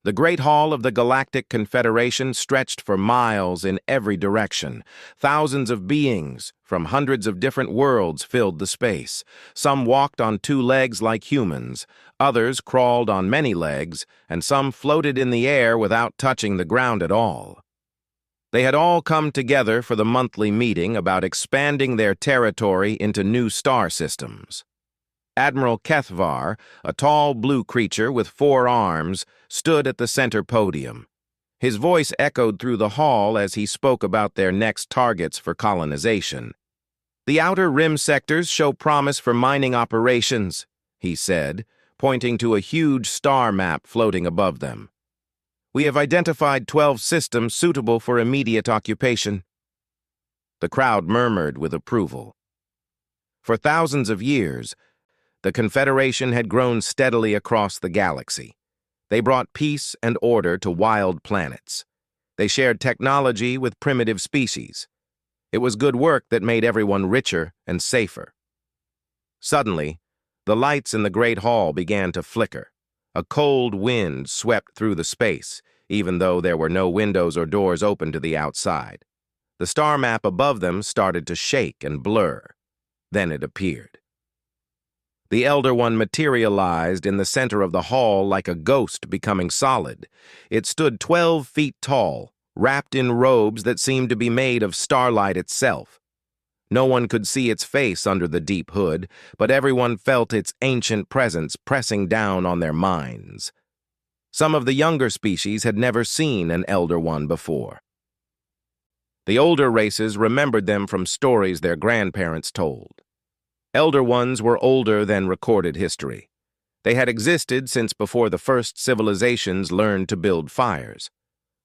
The Great Hall of the Galactic Confederation stretched for miles in every direction. Thousands of beings from hundreds of different worlds filled the space. Some walked on two legs like humans, others crawled on many legs, and some floated in the air without touching the ground at all. They had all come together for the monthly meeting about expanding their territory into new star systems. Admiral Kethvar, a tall blue creature with 4 arms, stood at the center podium. His voice echoed through the hall as he spoke about their next targets for colonization. "The outer rim sectors show promise for mining operations," he said, pointing to a huge star map floating above them. "We have identified 12 systems suitable for immediate occupation." The crowd murmured with approval. For thousands of years, the Confederation had grown steadily across the galaxy. They brought peace and order to wild planets. They shared technology with primitive species. It was good work that made everyone richer and safer. Suddenly, the lights in the Great Hall began to flicker. A cold wind swept through the space, even though there were no windows or doors open to the outside. The star map above them started to shake and blur. Then it appeared. The Elder One materialized in the center of the hall like a ghost becoming solid. It stood 12 feet tall, wrapped in robes that seemed to be made of starlight itself. No one could see its face under the deep hood, but everyone felt its ancient presence pressing down on their minds. Some of the younger species had never seen an Elder One before. The older races remembered them from stories their grandparents told. Elder Ones were older than recorded history. They had existed since before the first civilizations learned to build fires.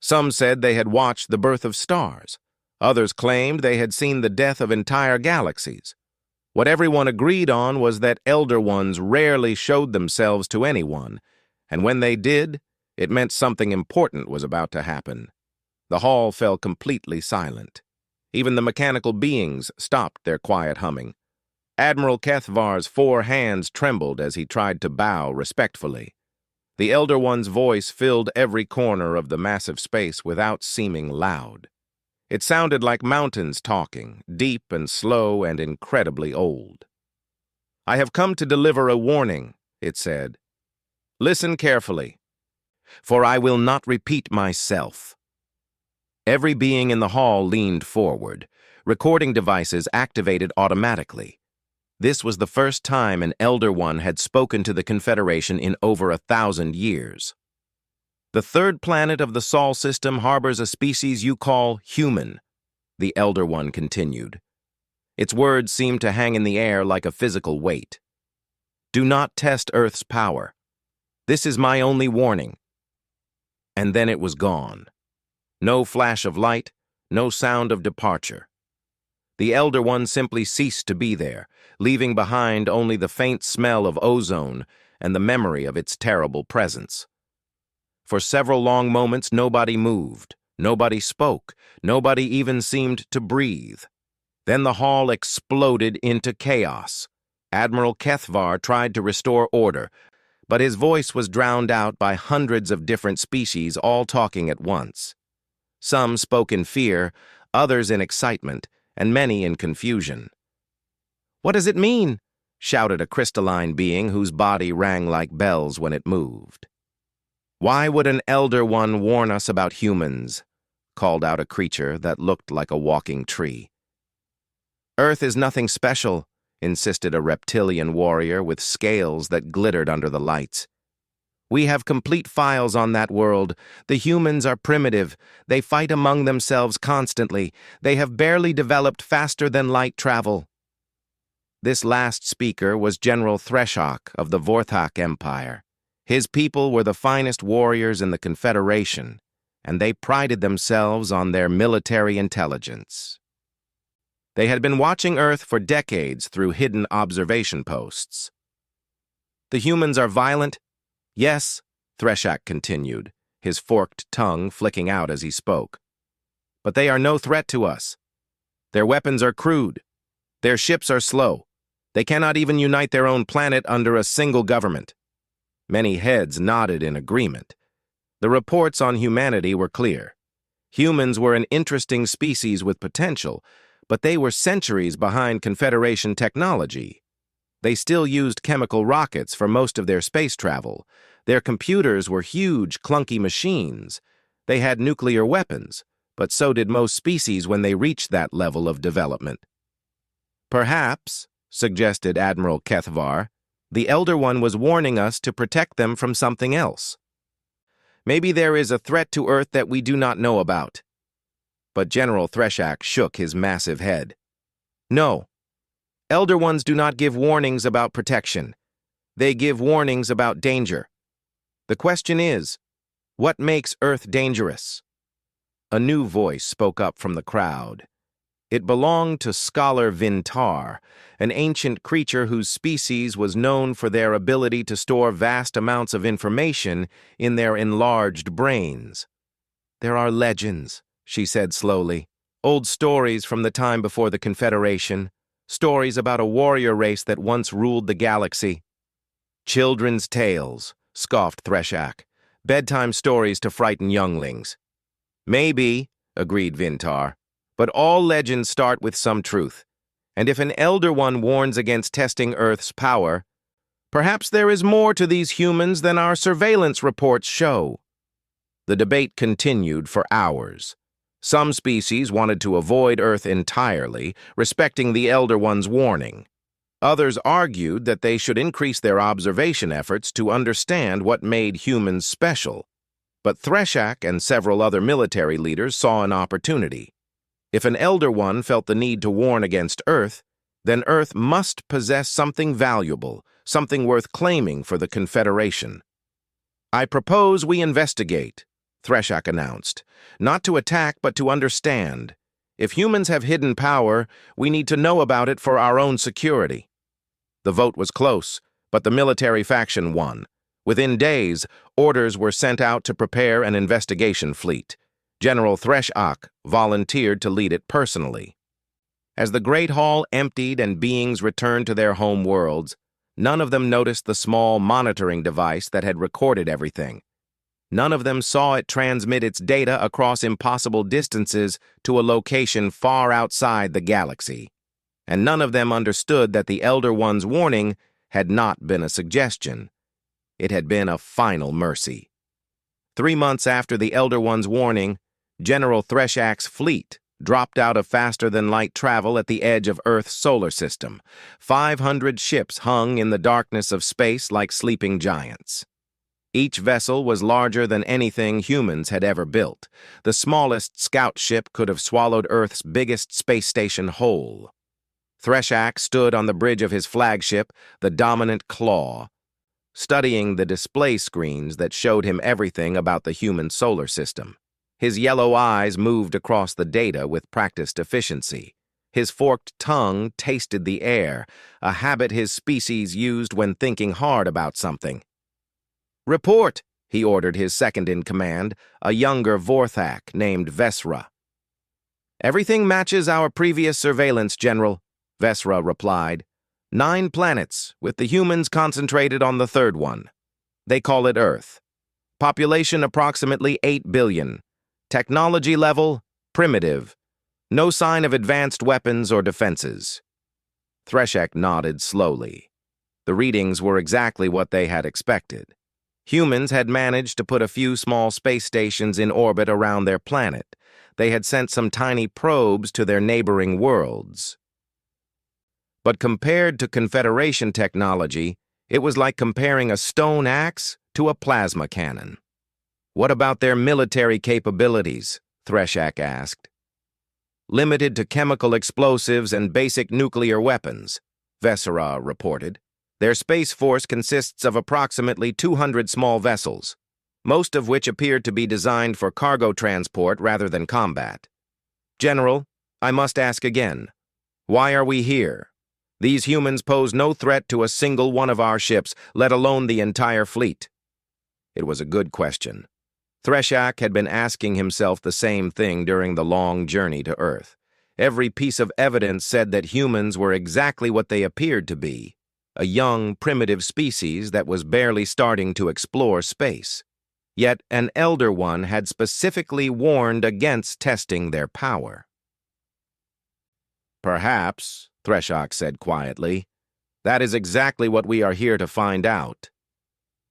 Some said they had watched the birth of stars. Others claimed they had seen the death of entire galaxies. What everyone agreed on was that Elder Ones rarely showed themselves to anyone, and when they did, it meant something important was about to happen. The hall fell completely silent. Even the mechanical beings stopped their quiet humming. Admiral Kethvar's 4 hands trembled as he tried to bow respectfully. The Elder One's voice filled every corner of the massive space without seeming loud. It sounded like mountains talking, deep and slow and incredibly old. "I have come to deliver a warning," it said. "Listen carefully, for I will not repeat myself." Every being in the hall leaned forward. Recording devices activated automatically. This was the first time an Elder One had spoken to the Confederation in over 1,000 years. "The third planet of the Sol system harbors a species you call human," the Elder One continued. Its words seemed to hang in the air like a physical weight. "Do not test Earth's power. This is my only warning." And then it was gone. No flash of light, no sound of departure. The Elder One simply ceased to be there, leaving behind only the faint smell of ozone and the memory of its terrible presence. For several long moments, nobody moved, nobody spoke, nobody even seemed to breathe. Then the hall exploded into chaos. Admiral Kethvar tried to restore order, but his voice was drowned out by hundreds of different species all talking at once. Some spoke in fear, others in excitement, and many in confusion. "What does it mean?" shouted a crystalline being whose body rang like bells when it moved. "Why would an Elder One warn us about humans?" called out a creature that looked like a walking tree. "Earth is nothing special," insisted a reptilian warrior with scales that glittered under the lights. "We have complete files on that world. The humans are primitive. They fight among themselves constantly. They have barely developed faster than light travel." This last speaker was General Threshock of the Vorthak Empire. His people were the finest warriors in the Confederation, and they prided themselves on their military intelligence. They had been watching Earth for decades through hidden observation posts. "The humans are violent?" "Yes," Threshock continued, his forked tongue flicking out as he spoke. "But they are no threat to us. Their weapons are crude. Their ships are slow. They cannot even unite their own planet under a single government." Many heads nodded in agreement. The reports on humanity were clear. Humans were an interesting species with potential, but they were centuries behind Confederation technology. They still used chemical rockets for most of their space travel. Their computers were huge, clunky machines. They had nuclear weapons, but so did most species when they reached that level of development. Perhaps, suggested Admiral Kethvar, the Elder One was warning us to protect them from something else. Maybe there is a threat to Earth that we do not know about. But General Threshak shook his massive head. No. Elder Ones do not give warnings about protection. They give warnings about danger. The question is, what makes Earth dangerous? A new voice spoke up from the crowd. It belonged to Scholar Vintar, an ancient creature whose species was known for their ability to store vast amounts of information in their enlarged brains. There are legends, she said slowly, old stories from the time before the Confederation, stories about a warrior race that once ruled the galaxy. Children's tales, scoffed Threshak, bedtime stories to frighten younglings. Maybe, agreed Vintar, but all legends start with some truth. And if an Elder One warns against testing Earth's power, perhaps there is more to these humans than our surveillance reports show. The debate continued for hours. Some species wanted to avoid Earth entirely, respecting the Elder One's warning. Others argued that they should increase their observation efforts to understand what made humans special. But Threshak and several other military leaders saw an opportunity. If an Elder One felt the need to warn against Earth, then Earth must possess something valuable, something worth claiming for the Confederation. I propose we investigate, Threshak announced. Not to attack, but to understand. If humans have hidden power, we need to know about it for our own security. The vote was close, but the military faction won. Within days, orders were sent out to prepare an investigation fleet. General Threshak volunteered to lead it personally. As the Great Hall emptied and beings returned to their home worlds, none of them noticed the small monitoring device that had recorded everything. None of them saw it transmit its data across impossible distances to a location far outside the galaxy. And none of them understood that the Elder One's warning had not been a suggestion. It had been a final mercy. 3 months after the Elder One's warning, General Threshak's fleet dropped out of faster-than-light travel at the edge of Earth's solar system. 500 ships hung in the darkness of space like sleeping giants. Each vessel was larger than anything humans had ever built. The smallest scout ship could have swallowed Earth's biggest space station whole. Threshak stood on the bridge of his flagship, the Dominant Claw, studying the display screens that showed him everything about the human solar system. His yellow eyes moved across the data with practiced efficiency. His forked tongue tasted the air, a habit his species used when thinking hard about something. "Report," he ordered his second-in-command, a younger Vorthak named Vesra. "Everything matches our previous surveillance, General," Vesra replied. 9 planets, with the humans concentrated on the third one. They call it Earth. Population approximately 8 billion. Technology level, primitive. No sign of advanced weapons or defenses. Threshak nodded slowly. The readings were exactly what they had expected. Humans had managed to put a few small space stations in orbit around their planet. They had sent some tiny probes to their neighboring worlds. But compared to Confederation technology, it was like comparing a stone axe to a plasma cannon. "What about their military capabilities?" Threshak asked. "Limited to chemical explosives and basic nuclear weapons," Vesera reported. "Their space force consists of approximately 200 small vessels, most of which appeared to be designed for cargo transport rather than combat. General, I must ask again, why are we here? These humans pose no threat to a single one of our ships, let alone the entire fleet." It was a good question. Threshak had been asking himself the same thing during the long journey to Earth. Every piece of evidence said that humans were exactly what they appeared to be, a young, primitive species that was barely starting to explore space. Yet an Elder One had specifically warned against testing their power. "Perhaps," Threshock said quietly, "that is exactly what we are here to find out."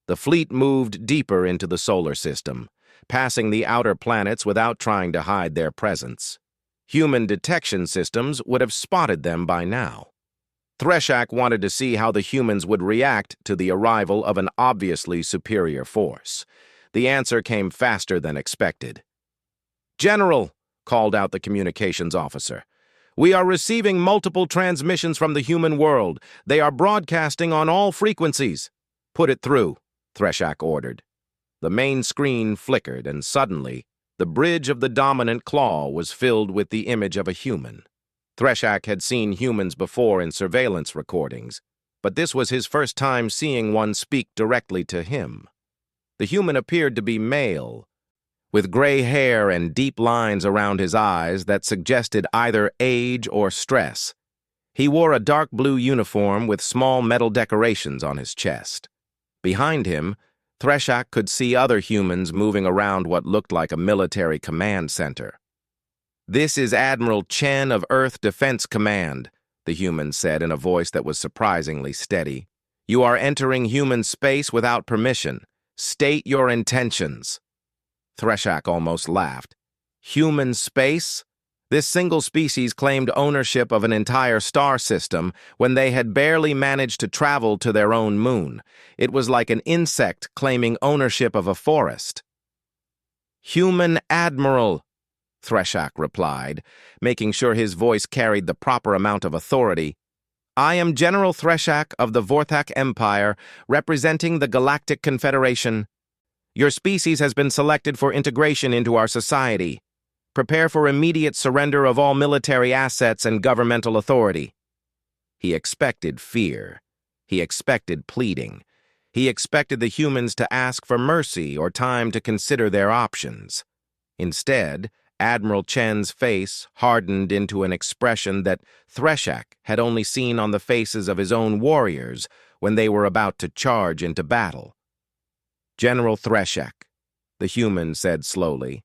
The fleet moved deeper into the solar system, passing the outer planets without trying to hide their presence. Human detection systems would have spotted them by now. Threshock wanted to see how the humans would react to the arrival of an obviously superior force. The answer came faster than expected. "General," called out the communications officer, "we are receiving multiple transmissions from the human world. They are broadcasting on all frequencies." "Put it through," Threshock ordered. The main screen flickered, and suddenly, the bridge of the dominant claw was filled with the image of a human. Threshock had seen humans before in surveillance recordings, but this was his first time seeing one speak directly to him. The human appeared to be male, with gray hair and deep lines around his eyes that suggested either age or stress. He wore a dark blue uniform with small metal decorations on his chest. Behind him, Threshock could see other humans moving around what looked like a military command center. "This is Admiral Chen of Earth Defense Command," the human said in a voice that was surprisingly steady. "You are entering human space without permission. State your intentions." Threshock almost laughed. Human space? This single species claimed ownership of an entire star system when they had barely managed to travel to their own moon. It was like an insect claiming ownership of a forest. "Human Admiral," Threshock replied, making sure his voice carried the proper amount of authority. "I am General Threshock of the Vorthak Empire, representing the Galactic Confederation. Your species has been selected for integration into our society. Prepare for immediate surrender of all military assets and governmental authority." He expected fear. He expected pleading. He expected the humans to ask for mercy or time to consider their options. Instead, Admiral Chen's face hardened into an expression that Threshock had only seen on the faces of his own warriors when they were about to charge into battle. "General Threshock," the human said slowly,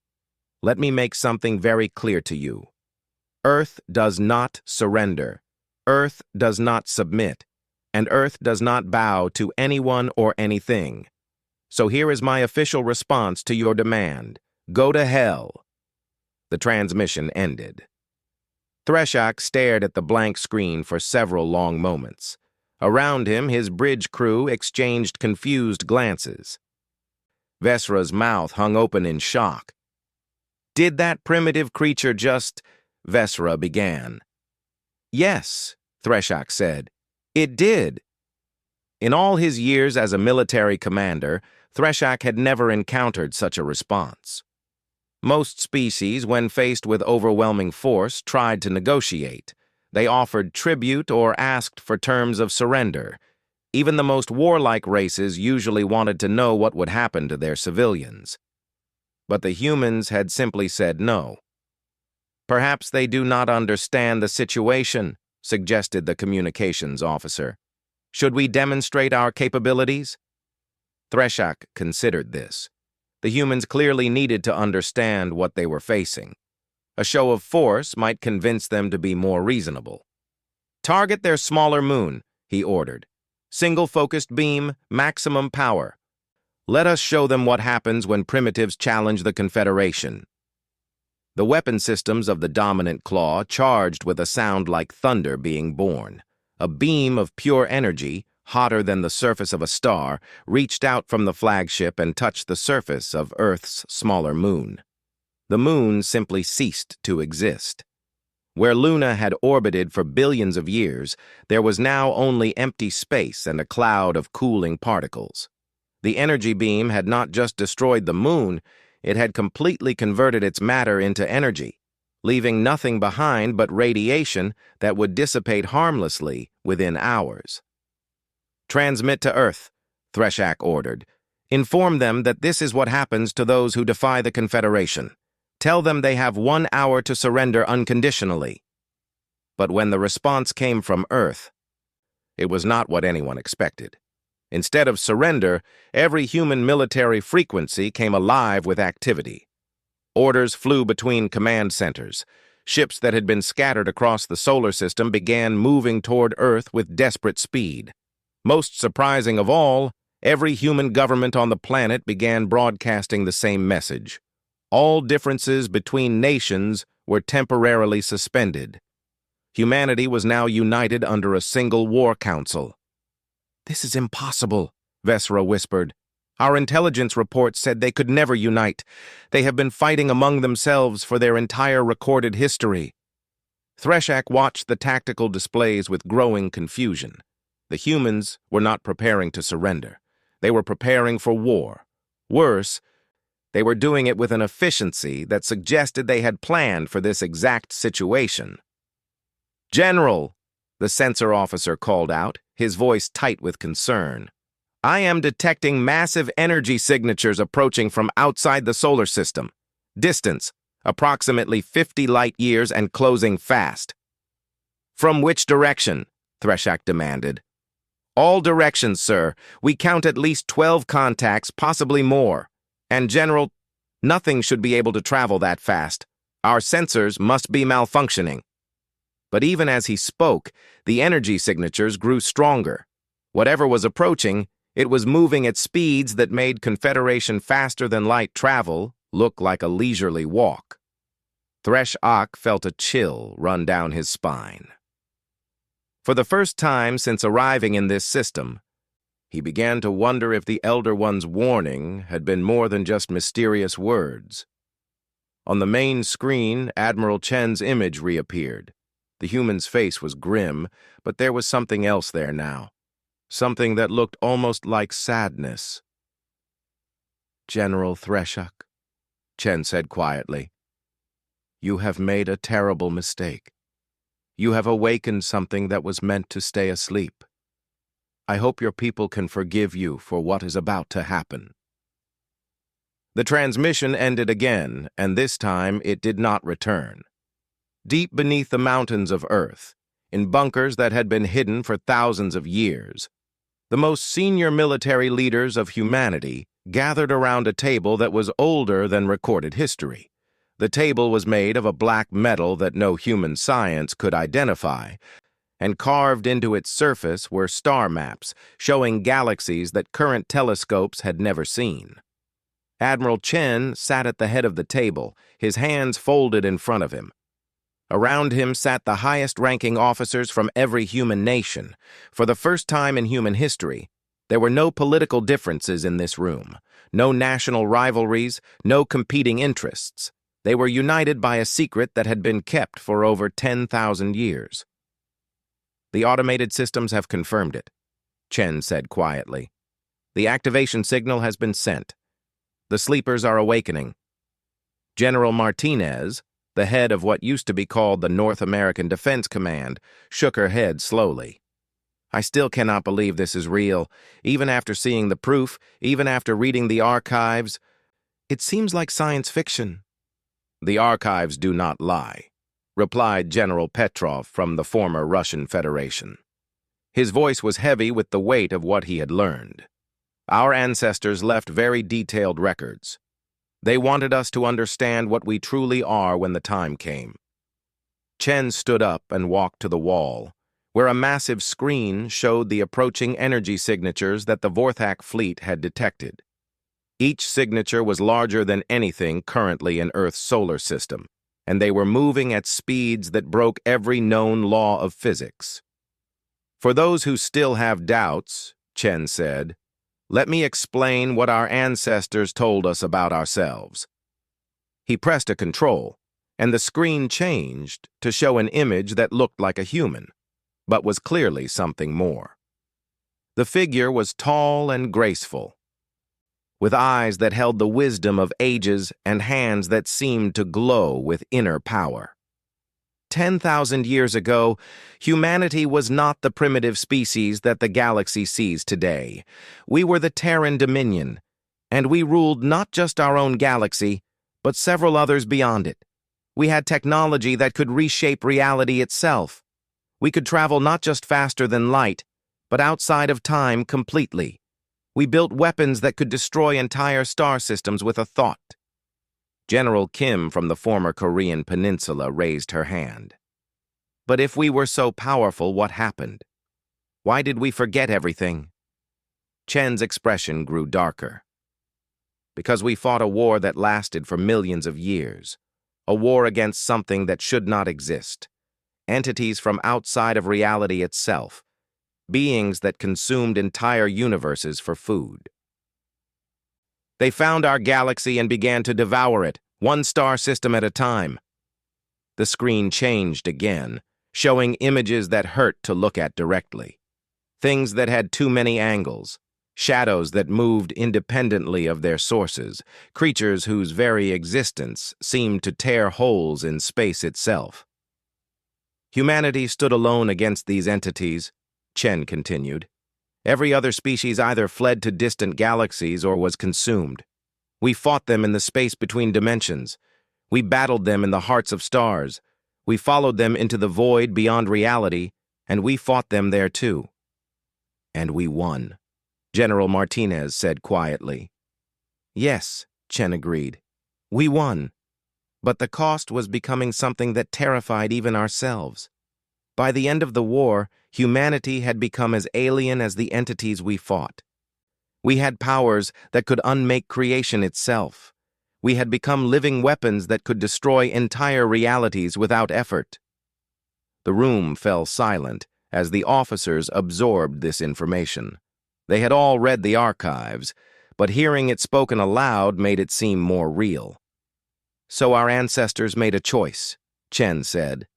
"let me make something very clear to you. Earth does not surrender. Earth does not submit. And Earth does not bow to anyone or anything. So here is my official response to your demand. Go to hell." The transmission ended. Threshock stared at the blank screen for several long moments. Around him, his bridge crew exchanged confused glances. Vesra's mouth hung open in shock. "Did that primitive creature just—" Vesra began. "Yes," Threshock said. "It did." In all his years as a military commander, Threshock had never encountered such a response. Most species, when faced with overwhelming force, tried to negotiate. They offered tribute or asked for terms of surrender. Even the most warlike races usually wanted to know what would happen to their civilians. But the humans had simply said no. "Perhaps they do not understand the situation," suggested the communications officer. "Should we demonstrate our capabilities?" Threshock considered this. The humans clearly needed to understand what they were facing. A show of force might convince them to be more reasonable. "Target their smaller moon," he ordered. "Single-focused beam, maximum power. Let us show them what happens when primitives challenge the Confederation." The weapon systems of the dominant claw charged with a sound like thunder being born. A beam of pure energy, hotter than the surface of a star, reached out from the flagship and touched the surface of Earth's smaller moon. The moon simply ceased to exist. Where Luna had orbited for billions of years, there was now only empty space and a cloud of cooling particles. The energy beam had not just destroyed the moon, it had completely converted its matter into energy, leaving nothing behind but radiation that would dissipate harmlessly within hours. "Transmit to Earth," Threshock ordered. "Inform them that this is what happens to those who defy the Confederation. Tell them they have 1 hour to surrender unconditionally." But when the response came from Earth, it was not what anyone expected. Instead of surrender, every human military frequency came alive with activity. Orders flew between command centers. Ships that had been scattered across the solar system began moving toward Earth with desperate speed. Most surprising of all, every human government on the planet began broadcasting the same message. All differences between nations were temporarily suspended. Humanity was now united under a single war council. "This is impossible," Vesra whispered. "Our intelligence reports said they could never unite. They have been fighting among themselves for their entire recorded history." Threshak watched the tactical displays with growing confusion. The humans were not preparing to surrender. They were preparing for war. Worse, they were doing it with an efficiency that suggested they had planned for this exact situation. "General," the sensor officer called out, his voice tight with concern, "I am detecting massive energy signatures approaching from outside the solar system. Distance, approximately 50 light years and closing fast." "From which direction?" Threshak demanded. "All directions, sir. We count at least 12 contacts, possibly more. And General, nothing should be able to travel that fast. Our sensors must be malfunctioning." But even as he spoke, the energy signatures grew stronger. Whatever was approaching, it was moving at speeds that made Confederation faster-than-light travel look like a leisurely walk. Threshak felt a chill run down his spine. For the first time since arriving in this system, he began to wonder if the Elder One's warning had been more than just mysterious words. On the main screen, Admiral Chen's image reappeared. The human's face was grim, but there was something else there now. Something that looked almost like sadness. "General Threshak," Chen said quietly, "you have made a terrible mistake. You have awakened something that was meant to stay asleep. I hope your people can forgive you for what is about to happen." The transmission ended again, and this time it did not return. Deep beneath the mountains of Earth, in bunkers that had been hidden for thousands of years, the most senior military leaders of humanity gathered around a table that was older than recorded history. The table was made of a black metal that no human science could identify, and carved into its surface were star maps showing galaxies that current telescopes had never seen. Admiral Chen sat at the head of the table, his hands folded in front of him. Around him sat the highest-ranking officers from every human nation. For the first time in human history, there were no political differences in this room, no national rivalries, no competing interests. They were united by a secret that had been kept for over 10,000 years. "The automated systems have confirmed it," Chen said quietly. "The activation signal has been sent. The sleepers are awakening." General Martinez, the head of what used to be called the North American Defense Command, shook her head slowly. "I still cannot believe this is real. Even after seeing the proof, even after reading the archives, it seems like science fiction." "The archives do not lie," replied General Petrov from the former Russian Federation. His voice was heavy with the weight of what he had learned. "Our ancestors left very detailed records. They wanted us to understand what we truly are when the time came." Chen stood up and walked to the wall, where a massive screen showed the approaching energy signatures that the Vorthak fleet had detected. Each signature was larger than anything currently in Earth's solar system, and they were moving at speeds that broke every known law of physics. "For those who still have doubts," Chen said, "let me explain what our ancestors told us about ourselves." He pressed a control, and the screen changed to show an image that looked like a human, but was clearly something more. The figure was tall and graceful, with eyes that held the wisdom of ages and hands that seemed to glow with inner power. 10,000 years ago, humanity was not the primitive species that the galaxy sees today. We were the Terran Dominion, and we ruled not just our own galaxy, but several others beyond it. We had technology that could reshape reality itself. We could travel not just faster than light, but outside of time completely. We built weapons that could destroy entire star systems with a thought. General Kim from the former Korean peninsula raised her hand. But if we were so powerful, what happened? Why did we forget everything? Chen's expression grew darker. Because we fought a war that lasted for millions of years. A war against something that should not exist. Entities from outside of reality itself. Beings that consumed entire universes for food. They found our galaxy and began to devour it, one star system at a time. The screen changed again, showing images that hurt to look at directly. Things that had too many angles, shadows that moved independently of their sources, creatures whose very existence seemed to tear holes in space itself. Humanity stood alone against these entities, Chen continued. Every other species either fled to distant galaxies or was consumed. We fought them in the space between dimensions. We battled them in the hearts of stars. We followed them into the void beyond reality, and we fought them there too. And we won, General Martinez said quietly. Yes, Chen agreed. We won. But the cost was becoming something that terrified even ourselves. By the end of the war, humanity had become as alien as the entities we fought. We had powers that could unmake creation itself. We had become living weapons that could destroy entire realities without effort. The room fell silent as the officers absorbed this information. They had all read the archives, but hearing it spoken aloud made it seem more real. So our ancestors made a choice, Chen said.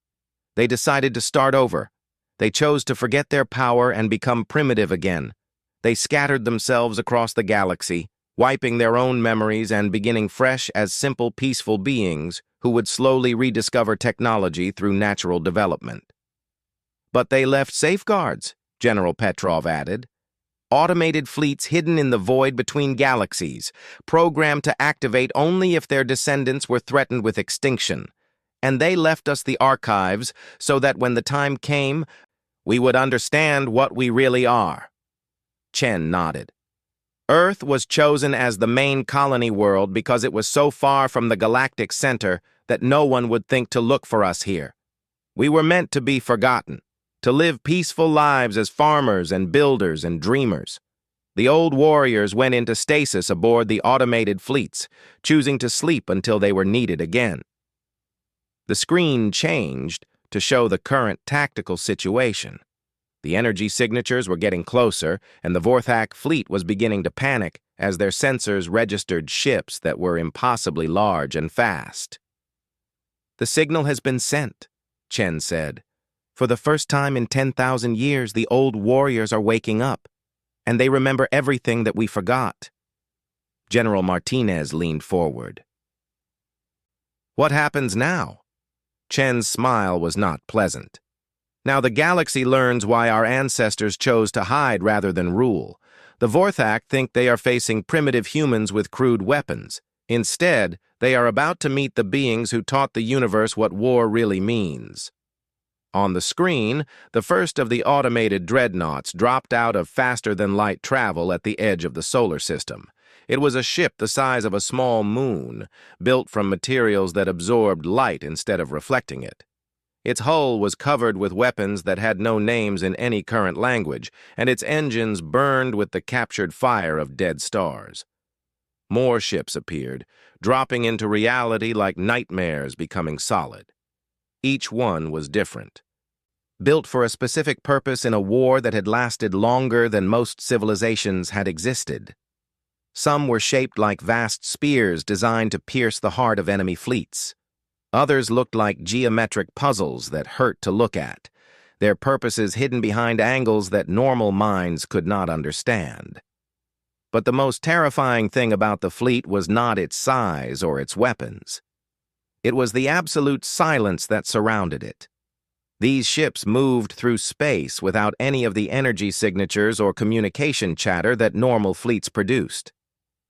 They decided to start over. They chose to forget their power and become primitive again. They scattered themselves across the galaxy, wiping their own memories and beginning fresh as simple, peaceful beings who would slowly rediscover technology through natural development. But they left safeguards, General Petrov added. Automated fleets hidden in the void between galaxies, programmed to activate only if their descendants were threatened with extinction. And they left us the archives so that when the time came, we would understand what we really are. Chen nodded. Earth was chosen as the main colony world because it was so far from the galactic center that no one would think to look for us here. We were meant to be forgotten, to live peaceful lives as farmers and builders and dreamers. The old warriors went into stasis aboard the automated fleets, choosing to sleep until they were needed again. The screen changed to show the current tactical situation. The energy signatures were getting closer, and the Vorthak fleet was beginning to panic as their sensors registered ships that were impossibly large and fast. The signal has been sent, Chen said. For the first time in 10,000 years, the old warriors are waking up, and they remember everything that we forgot. General Martinez leaned forward. What happens now? Chen's smile was not pleasant. Now the galaxy learns why our ancestors chose to hide rather than rule. The Vorthak think they are facing primitive humans with crude weapons. Instead, they are about to meet the beings who taught the universe what war really means. On the screen, the first of the automated dreadnoughts dropped out of faster-than-light travel at the edge of the solar system. It was a ship the size of a small moon, built from materials that absorbed light instead of reflecting it. Its hull was covered with weapons that had no names in any current language, and its engines burned with the captured fire of dead stars. More ships appeared, dropping into reality like nightmares becoming solid. Each one was different. Built for a specific purpose in a war that had lasted longer than most civilizations had existed. Some were shaped like vast spears designed to pierce the heart of enemy fleets. Others looked like geometric puzzles that hurt to look at, their purposes hidden behind angles that normal minds could not understand. But the most terrifying thing about the fleet was not its size or its weapons. It was the absolute silence that surrounded it. These ships moved through space without any of the energy signatures or communication chatter that normal fleets produced.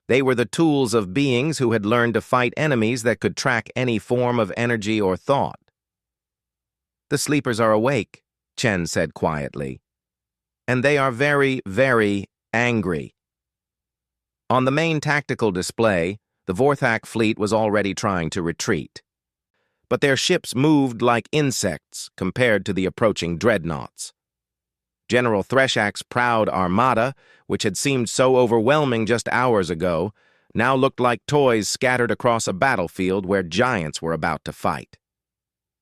They were the tools of beings who had learned to fight enemies that could track any form of energy or thought. The sleepers are awake, Chen said quietly. and they are very, very angry. On the main tactical display, the Vorthak fleet was already trying to retreat. But their ships moved like insects compared to the approaching dreadnoughts. General Threshak's proud armada, which had seemed so overwhelming just hours ago, now looked like toys scattered across a battlefield where giants were about to fight.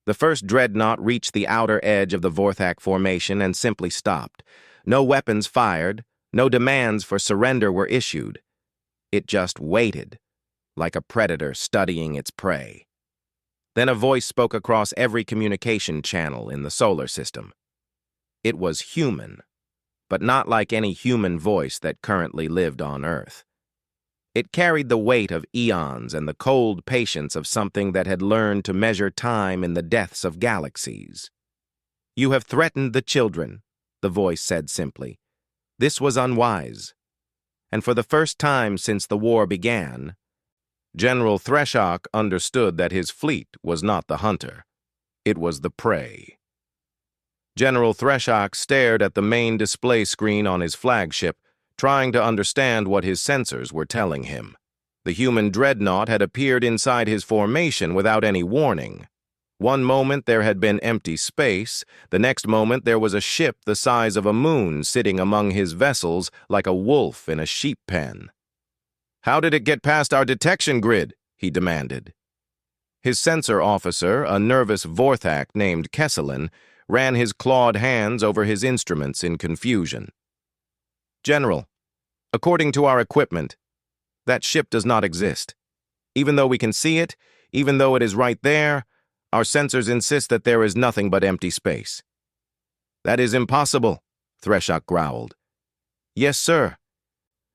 The first dreadnought reached the outer edge of the Vorthak formation and simply stopped. No weapons fired, no demands for surrender were issued. It just waited, like a predator studying its prey. Then a voice spoke across every communication channel in the solar system. It was human, but not like any human voice that currently lived on Earth. It carried the weight of eons and the cold patience of something that had learned to measure time in the deaths of galaxies. "You have threatened the children," the voice said simply. "This was unwise." And for the first time since the war began, General Threshak understood that his fleet was not the hunter. It was the prey. General Threshak stared at the main display screen on his flagship, trying to understand what his sensors were telling him. The human dreadnought had appeared inside his formation without any warning. One moment there had been empty space, the next moment there was a ship the size of a moon sitting among his vessels like a wolf in a sheep pen. "How did it get past our detection grid?" he demanded. His sensor officer, a nervous Vorthak named Kesselin, ran his clawed hands over his instruments in confusion. "General, according to our equipment, that ship does not exist. Even though we can see it, even though it is right there, our sensors insist that there is nothing but empty space." "That is impossible," Threshak growled. "Yes, sir.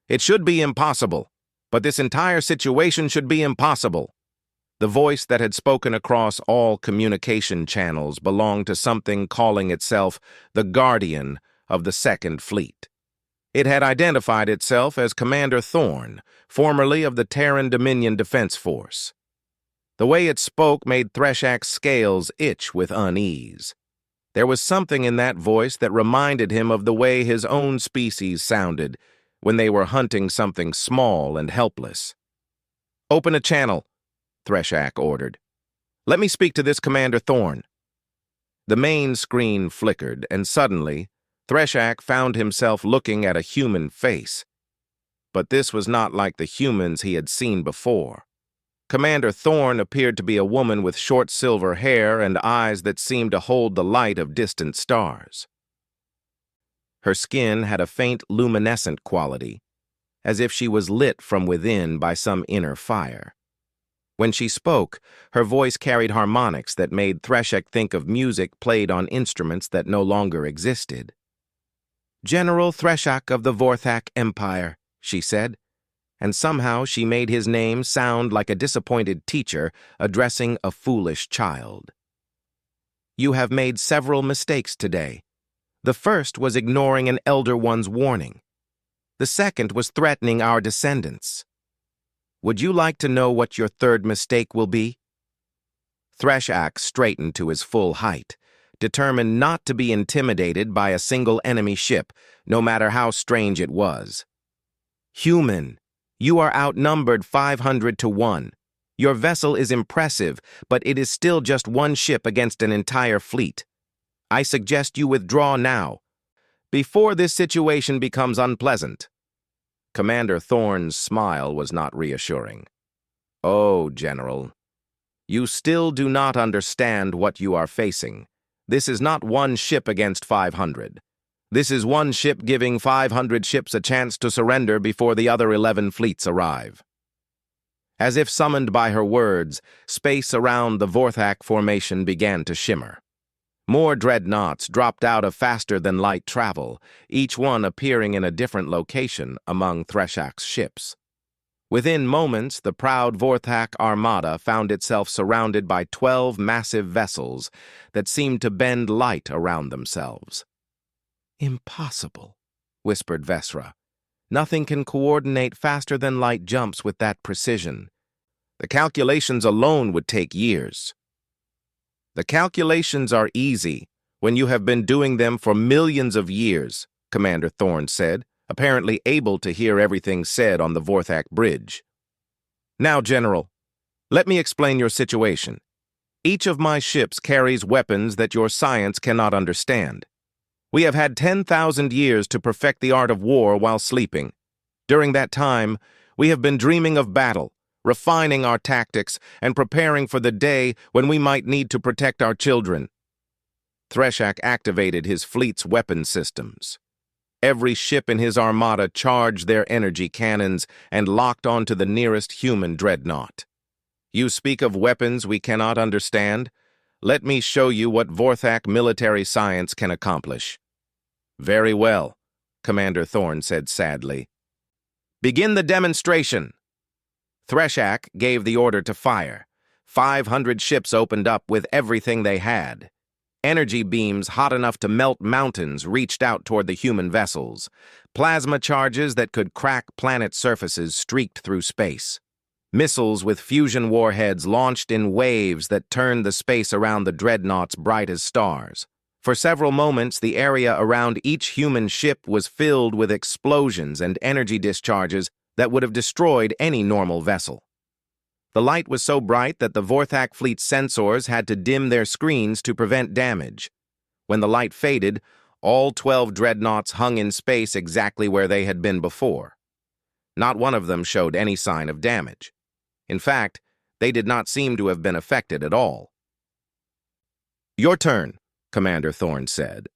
It should be impossible, but this entire situation should be impossible." The voice that had spoken across all communication channels belonged to something calling itself the Guardian of the Second Fleet. It had identified itself as Commander Thorn, formerly of the Terran Dominion Defense Force. The way it spoke made Threshak's scales itch with unease. There was something in that voice that reminded him of the way his own species sounded when they were hunting something small and helpless. "Open a channel," Threshak ordered. "Let me speak to this Commander Thorn." The main screen flickered, and suddenly, Threshak found himself looking at a human face. But this was not like the humans he had seen before. Commander Thorn appeared to be a woman with short silver hair and eyes that seemed to hold the light of distant stars. Her skin had a faint luminescent quality, as if she was lit from within by some inner fire. When she spoke, her voice carried harmonics that made Threshak think of music played on instruments that no longer existed. "General Threshak of the Vorthak Empire," she said, and somehow she made his name sound like a disappointed teacher addressing a foolish child. "You have made several mistakes today. The first was ignoring an Elder One's warning. The second was threatening our descendants. Would you like to know what your third mistake will be?" Threshak straightened to his full height, determined not to be intimidated by a single enemy ship, no matter how strange it was. "Human, you are outnumbered 500 to 1. Your vessel is impressive, but it is still just one ship against an entire fleet. I suggest you withdraw now, before this situation becomes unpleasant." Commander Thorn's smile was not reassuring. "Oh, General, you still do not understand what you are facing. This is not one ship against 500. This is one ship giving 500 ships a chance to surrender before the other 11 fleets arrive." As if summoned by her words, space around the Vorthak formation began to shimmer. More dreadnoughts dropped out of faster-than-light travel, each one appearing in a different location among Threshak's ships. Within moments, the proud Vorthak armada found itself surrounded by 12 massive vessels that seemed to bend light around themselves. "Impossible," whispered Vesra. "Nothing can coordinate faster-than-light jumps with that precision. The calculations alone would take years." "The calculations are easy when you have been doing them for millions of years," Commander Thorne said, apparently able to hear everything said on the Vorthak bridge. Now, General, let me explain your situation. Each of my ships carries weapons that your science cannot understand. We have had 10,000 years to perfect the art of war while sleeping. During that time, we have been dreaming of battle, refining our tactics, and preparing for the day when we might need to protect our children. Threshak activated his fleet's weapon systems. Every ship in his armada charged their energy cannons and locked onto the nearest human dreadnought. You speak of weapons we cannot understand? Let me show you what Vorthak military science can accomplish. Very well, Commander Thorne said sadly. Begin the demonstration. Threshak gave the order to fire. 500 ships opened up with everything they had. Energy beams hot enough to melt mountains reached out toward the human vessels. Plasma charges that could crack planet surfaces streaked through space. Missiles with fusion warheads launched in waves that turned the space around the dreadnoughts bright as stars. For several moments, the area around each human ship was filled with explosions and energy discharges that would have destroyed any normal vessel. The light was so bright that the Vorthak fleet's sensors had to dim their screens to prevent damage. When the light faded, all 12 dreadnoughts hung in space exactly where they had been before. Not one of them showed any sign of damage. In fact, they did not seem to have been affected at all. Your turn, Commander Thorne said.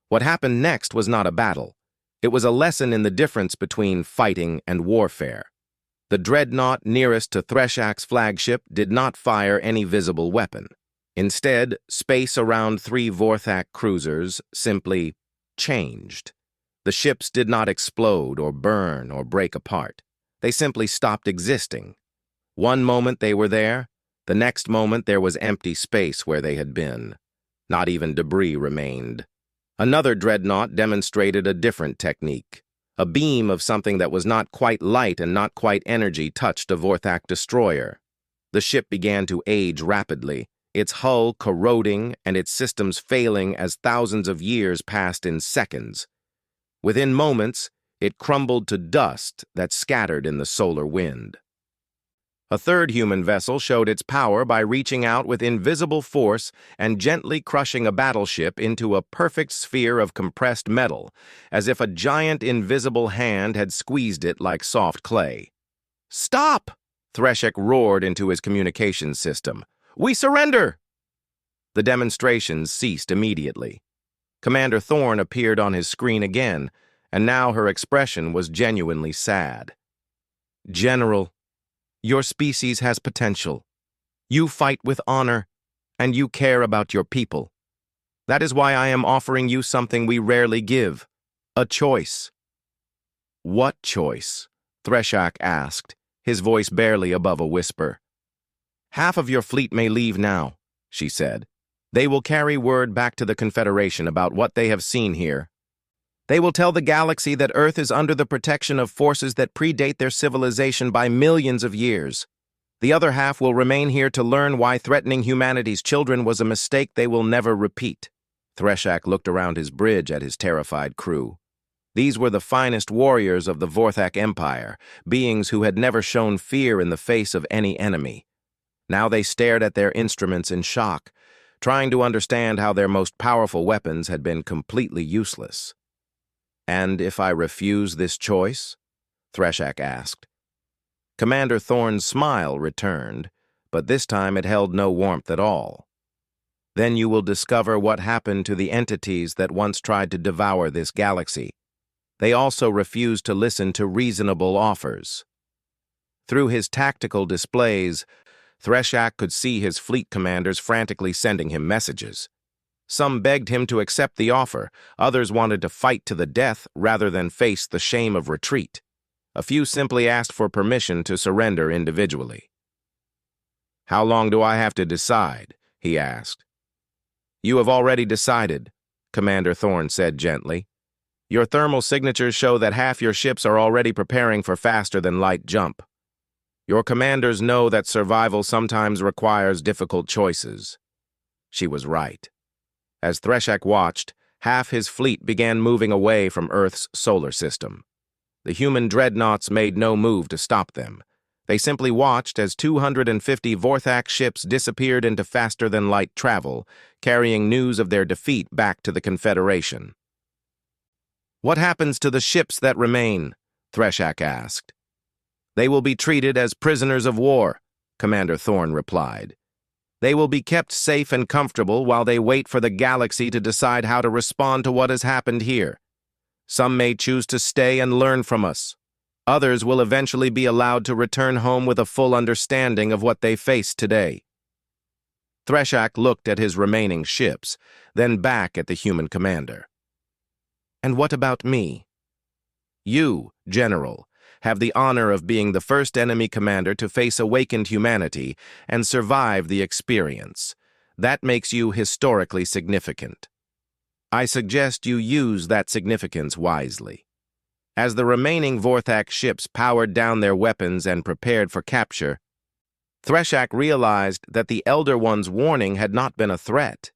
What happened next was not a battle. It was a lesson in the difference between fighting and warfare. The dreadnought nearest to Threshak's flagship did not fire any visible weapon. Instead, space around 3 Vorthak cruisers simply changed. The ships did not explode or burn or break apart. They simply stopped existing. One moment they were there, the next moment there was empty space where they had been. Not even debris remained. Another dreadnought demonstrated a different technique. A beam of something that was not quite light and not quite energy touched a Vorthak destroyer. The ship began to age rapidly, its hull corroding and its systems failing as thousands of years passed in seconds. Within moments, it crumbled to dust that scattered in the solar wind. A third human vessel showed its power by reaching out with invisible force and gently crushing a battleship into a perfect sphere of compressed metal, as if a giant invisible hand had squeezed it like soft clay. "Stop!" Threshak roared into his communications system. "We surrender!" The demonstrations ceased immediately. Commander Thorne appeared on his screen again, and now her expression was genuinely sad. "General, your species has potential. You fight with honor, and you care about your people. That is why I am offering you something we rarely give, a choice." "What choice?" Threshak asked, his voice barely above a whisper. "Half of your fleet may leave now," she said. "They will carry word back to the Confederation about what they have seen here. They will tell the galaxy that Earth is under the protection of forces that predate their civilization by millions of years. The other half will remain here to learn why threatening humanity's children was a mistake they will never repeat." Threshak looked around his bridge at his terrified crew. These were the finest warriors of the Vorthak Empire, beings who had never shown fear in the face of any enemy. Now they stared at their instruments in shock, trying to understand how their most powerful weapons had been completely useless. "And if I refuse this choice?" Threshak asked. Commander Thorne's smile returned, but this time it held no warmth at all. "Then you will discover what happened to the entities that once tried to devour this galaxy. They also refused to listen to reasonable offers." Through his tactical displays, Threshak could see his fleet commanders frantically sending him messages. Some begged him to accept the offer, others wanted to fight to the death rather than face the shame of retreat. A few simply asked for permission to surrender individually. "How long do I have to decide?" he asked. "You have already decided," Commander Thorne said gently. "Your thermal signatures show that half your ships are already preparing for faster-than-light jump. Your commanders know that survival sometimes requires difficult choices." She was right. As Threshak watched, Half his fleet began moving away from Earth's solar system. The human dreadnoughts made no move to stop them. They simply watched as 250 Vorthak ships disappeared into faster-than-light travel, carrying news of their defeat back to the Confederation. "What happens to the ships that remain?" Threshak asked. "They will be treated as prisoners of war," Commander Thorn replied. "They will be kept safe and comfortable while they wait for the galaxy to decide how to respond to what has happened here. Some may choose to stay and learn from us. Others will eventually be allowed to return home with a full understanding of what they face today." Threshak looked at his remaining ships, then back at the human commander. "And what about me?" "You, General, have the honor of being the first enemy commander to face awakened humanity and survive the experience. That makes you historically significant. I suggest you use that significance wisely." As the remaining Vorthak ships powered down their weapons and prepared for capture, Threshak realized that the Elder One's warning had not been a threat.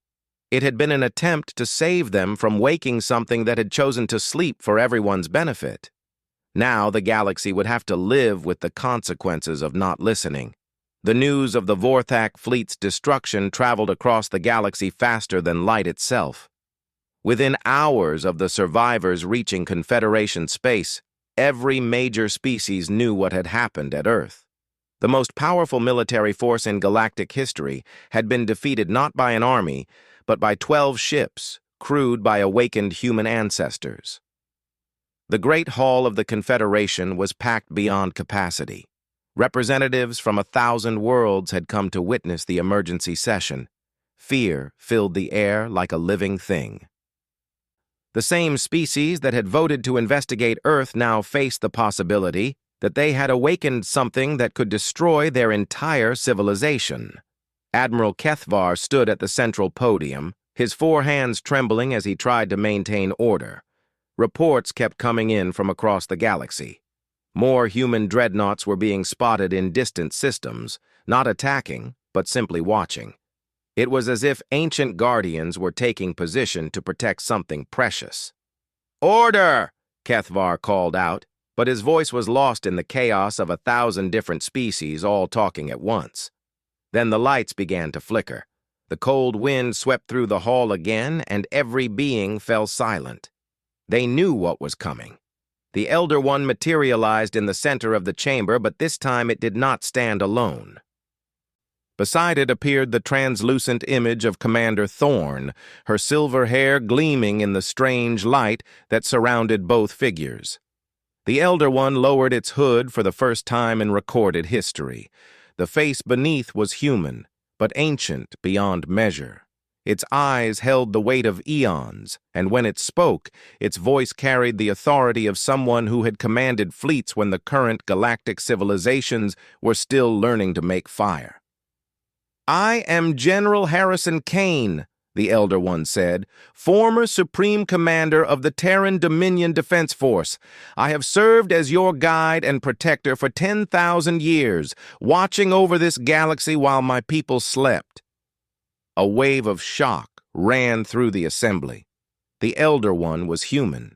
It had been an attempt to save them from waking something that had chosen to sleep for everyone's benefit. Now the galaxy would have to live with the consequences of not listening. The news of the Vorthak fleet's destruction traveled across the galaxy faster than light itself. Within hours of the survivors reaching Confederation space, every major species knew what had happened at Earth. The most powerful military force in galactic history had been defeated not by an army, but by 12 ships, crewed by awakened human ancestors. The Great Hall of the Confederation was packed beyond capacity. Representatives from 1,000 worlds had come to witness the emergency session. Fear filled the air like a living thing. The same species that had voted to investigate Earth now faced the possibility that they had awakened something that could destroy their entire civilization. Admiral Kethvar stood at the central podium, his 4 hands trembling as he tried to maintain order. Reports kept coming in from across the galaxy. More human dreadnoughts were being spotted in distant systems, not attacking, but simply watching. It was as if ancient guardians were taking position to protect something precious. "Order!" Kethvar called out, but his voice was lost in the chaos of 1,000 different species all talking at once. Then the lights began to flicker. The cold wind swept through the hall again, and every being fell silent. They knew what was coming. The Elder One materialized in the center of the chamber, but this time it did not stand alone. Beside it appeared the translucent image of Commander Thorn, her silver hair gleaming in the strange light that surrounded both figures. The Elder One lowered its hood for the first time in recorded history. The face beneath was human, but ancient beyond measure. Its eyes held the weight of eons, and when it spoke, its voice carried the authority of someone who had commanded fleets when the current galactic civilizations were still learning to make fire. "I am General Harrison Kane," the Elder One said, "former Supreme Commander of the Terran Dominion Defense Force. I have served as your guide and protector for 10,000 years, watching over this galaxy while my people slept." A wave of shock ran through the assembly. The Elder One was human.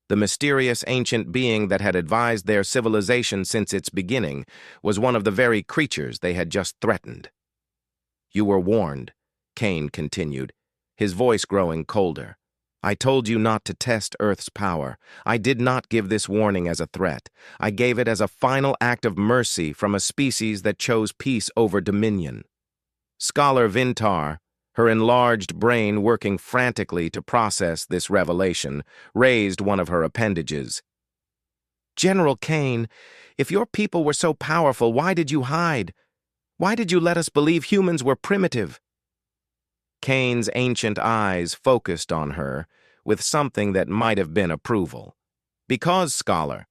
The mysterious ancient being that had advised their civilization since its beginning was one of the very creatures they had just threatened. "You were warned," Kane continued, his voice growing colder. "I told you not to test Earth's power. I did not give this warning as a threat. I gave it as a final act of mercy from a species that chose peace over dominion." Scholar Vintar, her enlarged brain working frantically to process this revelation, raised one of her appendages. "General Kane, if your people were so powerful, why did you hide? Why did you let us believe humans were primitive?" Kane's ancient eyes focused on her with something that might have been approval. "Because, Scholar,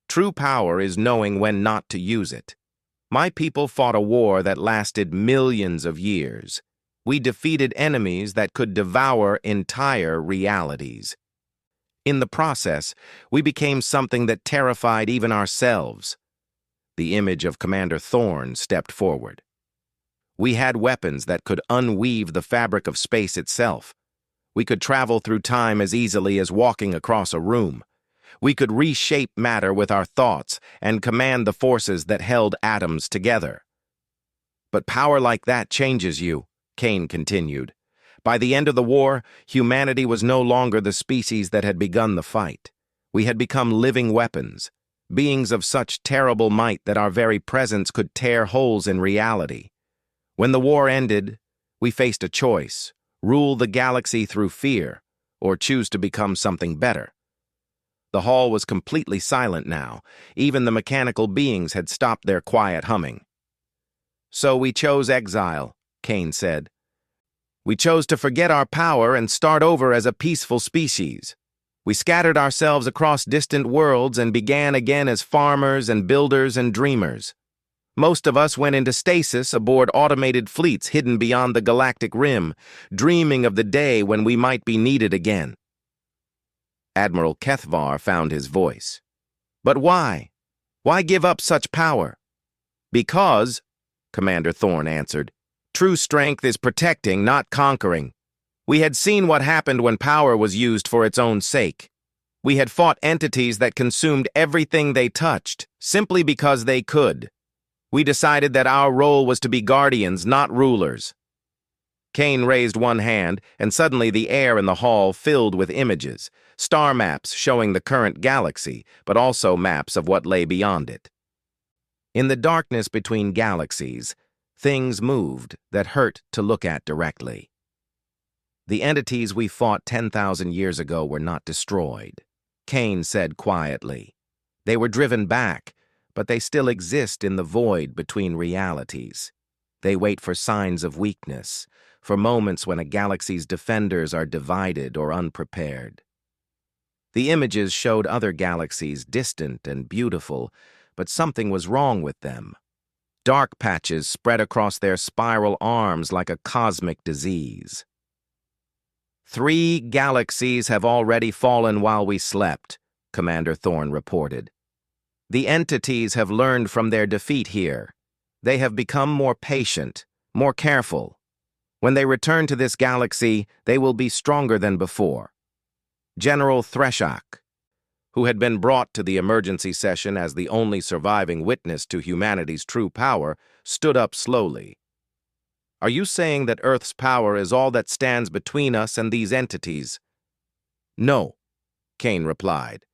true power is knowing when not to use it. My people fought a war that lasted millions of years. We defeated enemies that could devour entire realities. In the process, we became something that terrified even ourselves." The image of Commander Thorn stepped forward. "We had weapons that could unweave the fabric of space itself. We could travel through time as easily as walking across a room. We could reshape matter with our thoughts and command the forces that held atoms together. But power like that changes you, Kane continued. By the end of the war, humanity was no longer the species that had begun the fight. We had become living weapons, beings of such terrible might that our very presence could tear holes in reality. When the war ended, we faced a choice: rule the galaxy through fear, or choose to become something better. The hall was completely silent now. Even the mechanical beings had stopped their quiet humming. "So we chose exile," Kane said. "We chose to forget our power and start over as a peaceful species. We scattered ourselves across distant worlds and began again as farmers and builders and dreamers. Most of us went into stasis aboard automated fleets hidden beyond the galactic rim, dreaming of the day when we might be needed again." Admiral Kethvar found his voice. "But why? Why give up such power?" "Because," Commander Thorne answered, "true strength is protecting, not conquering. We had seen what happened when power was used for its own sake. We had fought entities that consumed everything they touched, simply because they could. We decided that our role was to be guardians, not rulers." Kane raised one hand, and suddenly the air in the hall filled with images, star maps showing the current galaxy, but also maps of what lay beyond it. In the darkness between galaxies, things moved that hurt to look at directly. The entities we fought 10,000 years ago were not destroyed, Kane said quietly. They were driven back, but they still exist in the void between realities. They wait for signs of weakness, for moments when a galaxy's defenders are divided or unprepared. The images showed other galaxies distant and beautiful, but something was wrong with them. Dark patches spread across their spiral arms like a cosmic disease. "3 galaxies have already fallen while we slept," Commander Thorne reported. "The entities have learned from their defeat here. They have become more patient, more careful. When they return to this galaxy, they will be stronger than before." General Threshak, who had been brought to the emergency session as the only surviving witness to humanity's true power, stood up slowly. "Are you saying that Earth's power is all that stands between us and these entities?" "No," Kane replied.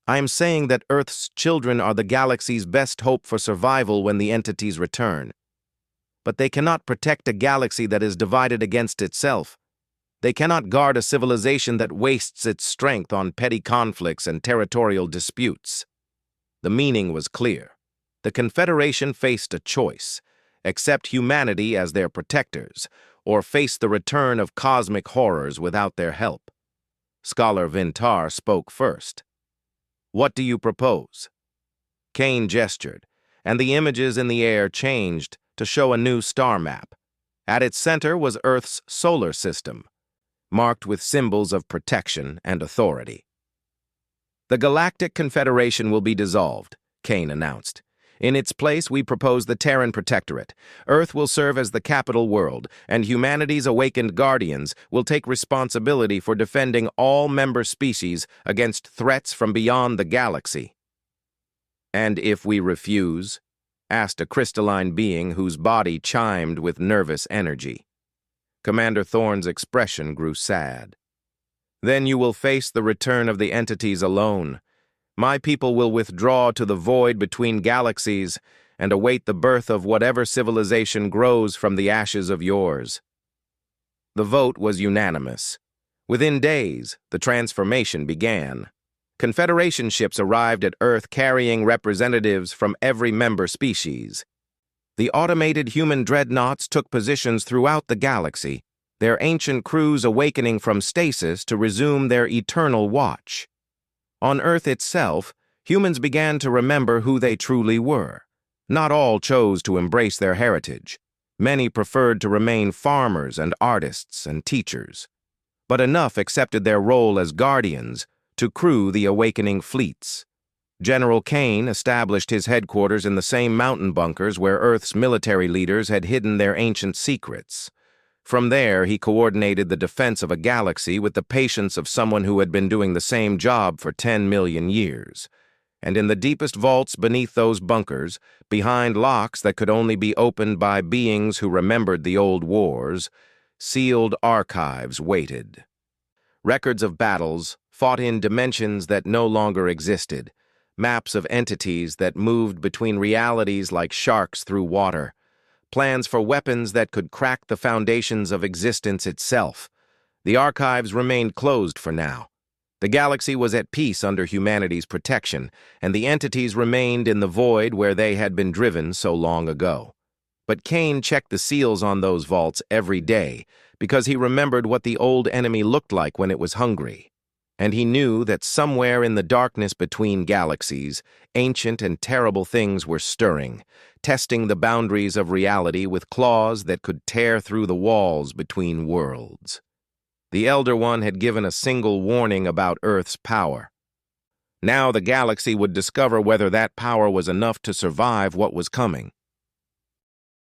"I am saying that Earth's children are the galaxy's best hope for survival when the entities return. But they cannot protect a galaxy that is divided against itself. They cannot guard a civilization that wastes its strength on petty conflicts and territorial disputes." The meaning was clear. The Confederation faced a choice: accept humanity as their protectors, or face the return of cosmic horrors without their help. Scholar Vintar spoke first. "What do you propose?" Kane gestured, and the images in the air changed to show a new star map. At its center was Earth's solar system, marked with symbols of protection and authority. "The Galactic Confederation will be dissolved," Kane announced. "In its place, we propose the Terran Protectorate. Earth will serve as the capital world, and humanity's awakened guardians will take responsibility for defending all member species against threats from beyond the galaxy." "And if we refuse?" asked a crystalline being whose body chimed with nervous energy. Commander Thorne's expression grew sad. "Then you will face the return of the entities alone. My people will withdraw to the void between galaxies and await the birth of whatever civilization grows from the ashes of yours." The vote was unanimous. Within days, the transformation began. Confederation ships arrived at Earth carrying representatives from every member species. The automated human dreadnoughts took positions throughout the galaxy, their ancient crews awakening from stasis to resume their eternal watch. On Earth itself, humans began to remember who they truly were. Not all chose to embrace their heritage. Many preferred to remain farmers and artists and teachers. But enough accepted their role as guardians to crew the awakening fleets. General Kane established his headquarters in the same mountain bunkers where Earth's military leaders had hidden their ancient secrets. From there, he coordinated the defense of a galaxy with the patience of someone who had been doing the same job for 10 million years. And in the deepest vaults beneath those bunkers, behind locks that could only be opened by beings who remembered the old wars, sealed archives waited. Records of battles fought in dimensions that no longer existed, maps of entities that moved between realities like sharks through water, plans for weapons that could crack the foundations of existence itself. The archives remained closed for now. The galaxy was at peace under humanity's protection, and the entities remained in the void where they had been driven so long ago. But Kane checked the seals on those vaults every day because he remembered what the old enemy looked like when it was hungry. And he knew that somewhere in the darkness between galaxies, ancient and terrible things were stirring, testing the boundaries of reality with claws that could tear through the walls between worlds. The Elder One had given a single warning about Earth's power. Now the galaxy would discover whether that power was enough to survive what was coming.